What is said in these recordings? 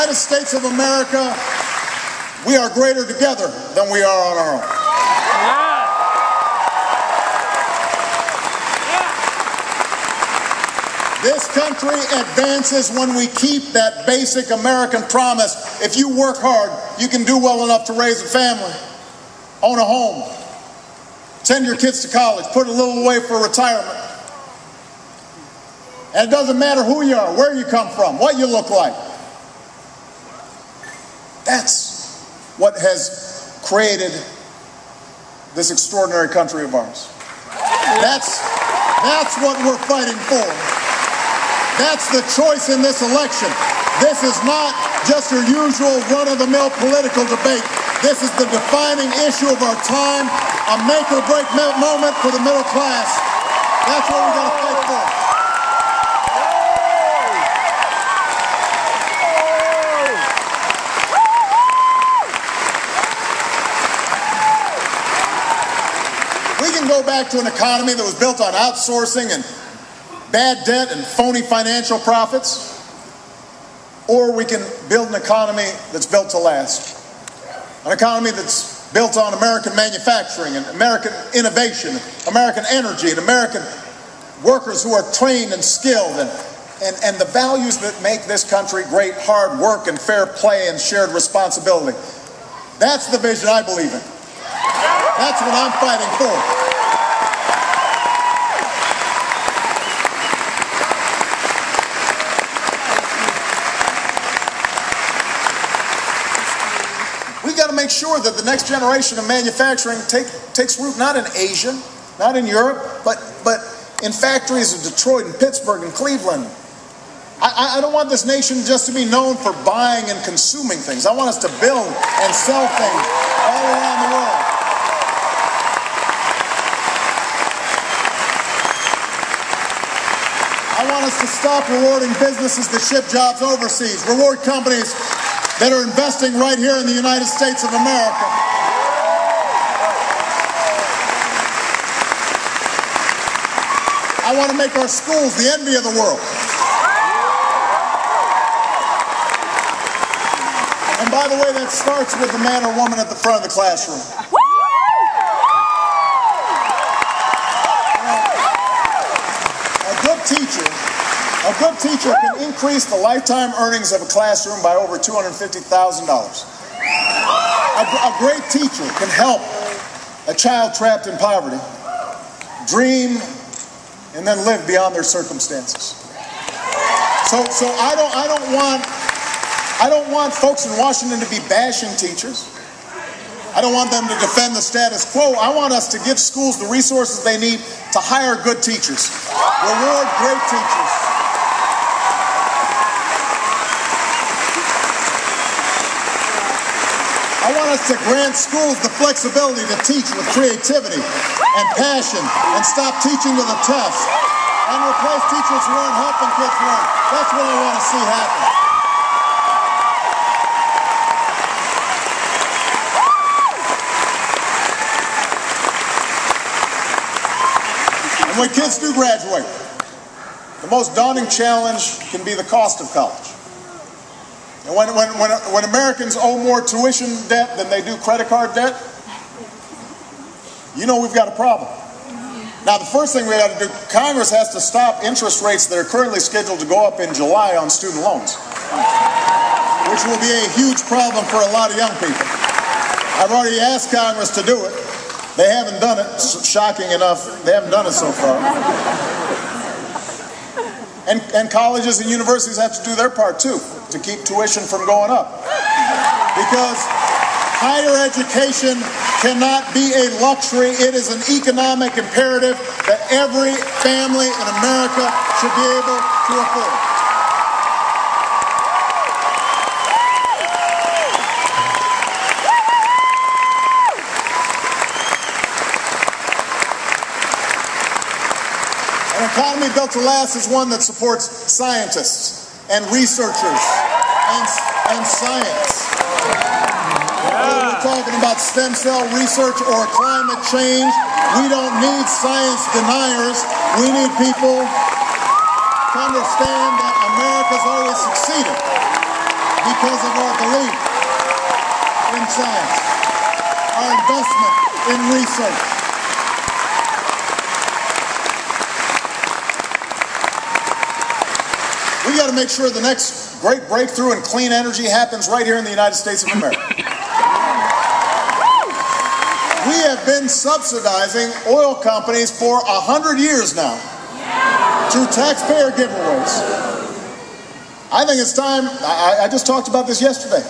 United States of America, we are greater together than we are on our own. This country advances when we keep that basic American promise. If you work hard, you can do well enough to raise a family, own a home, send your kids to college, put a little away for retirement. And it doesn't matter who you are, where you come from, what you look like. That's what has created this extraordinary country of ours. That's what we're fighting for. That's the choice in this election. This is not just your usual run-of-the-mill political debate. This is the defining issue of our time, a make-or-break moment for the middle class. That's what we've got to fight for. We can go back to an economy that was built on outsourcing and bad debt and phony financial profits, or we can build an economy that's built to last. An economy that's built on American manufacturing and American innovation, American energy, and American workers who are trained and skilled, and the values that make this country great: hard work and fair play and shared responsibility. That's the vision I believe in. That's what I'm fighting for. Make sure that the next generation of manufacturing takes root not in Asia, not in Europe, but in factories in Detroit and Pittsburgh and Cleveland. I don't want this nation just to be known for buying and consuming things. I want us to build and sell things all around the world. I want us to stop rewarding businesses that ship jobs overseas, reward companies that are investing right here in the United States of America. I want to make our schools the envy of the world. And by the way, that starts with the man or woman at the front of the classroom. A good teacher can increase the lifetime earnings of a classroom by over $250,000. A great teacher can help a child trapped in poverty dream and then live beyond their circumstances. So I don't want folks in Washington to be bashing teachers. I don't want them to defend the status quo. I want us to give schools the resources they need to hire good teachers, reward great teachers. I want us to grant schools the flexibility to teach with creativity and passion and stop teaching to the test and replace teachers who aren't helping kids learn. That's what I want to see happen. And when kids do graduate, the most daunting challenge can be the cost of college. And when Americans owe more tuition debt than they do credit card debt, you know we've got a problem. Now, the first thing we got to do, Congress has to stop interest rates that are currently scheduled to go up in July on student loans, which will be a huge problem for a lot of young people. I've already asked Congress to do it. They haven't done it. Shocking enough, they haven't done it so far. And colleges and universities have to do their part too, to keep tuition from going up. Because higher education cannot be a luxury. It is an economic imperative that every family in America should be able to afford. An economy built to last is one that supports scientists and researchers and science. Whether we're talking about stem cell research or climate change, we don't need science deniers. We need people to understand that America's always succeeded because of our belief in science, our investment in research. We got to make sure the next great breakthrough in clean energy happens right here in the United States of America. We have been subsidizing oil companies for 100 years now through taxpayer giveaways. I think it's time, I just talked about this yesterday,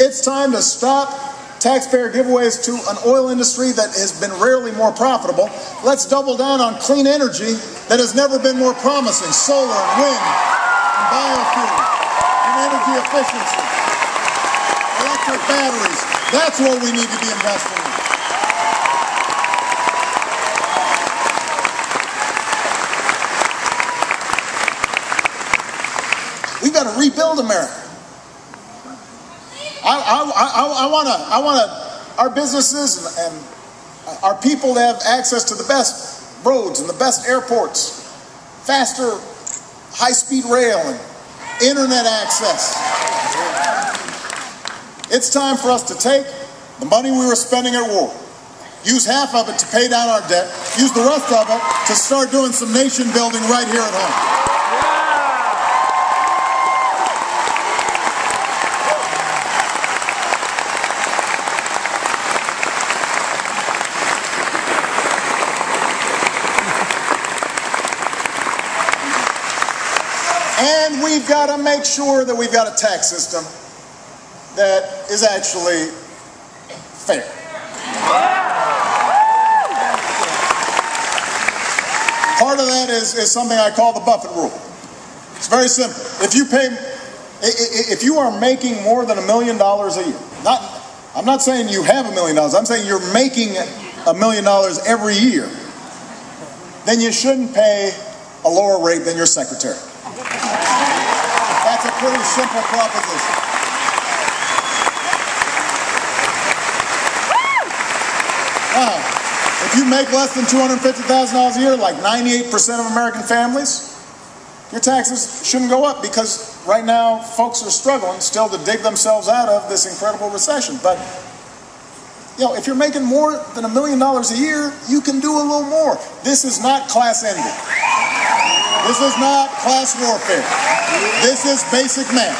it's time to stop taxpayer giveaways to an oil industry that has been rarely more profitable. Let's double down on clean energy that has never been more promising, solar and wind and biofuel and energy efficiency, electric batteries. That's what we need to be investing in. We've got to rebuild America. I want our businesses and our people to have access to the best roads and the best airports, faster high-speed rail and internet access. It's time for us to take the money we were spending at war, use half of it to pay down our debt, use the rest of it to start doing some nation building right here at home. And we've got to make sure that we've got a tax system that is actually fair. Part of that is something I call the Buffett rule. It's very simple. If you are making more than $1 million a year, I'm not saying you have $1 million, I'm saying you're making $1 million every year, then you shouldn't pay a lower rate than your secretary. That's a pretty simple proposition. Now, if you make less than $250,000 a year, like 98% of American families, your taxes shouldn't go up because right now folks are struggling still to dig themselves out of this incredible recession. But if you're making more than $1 million a year, you can do a little more. This is not class envy. This is not class warfare. This is basic math.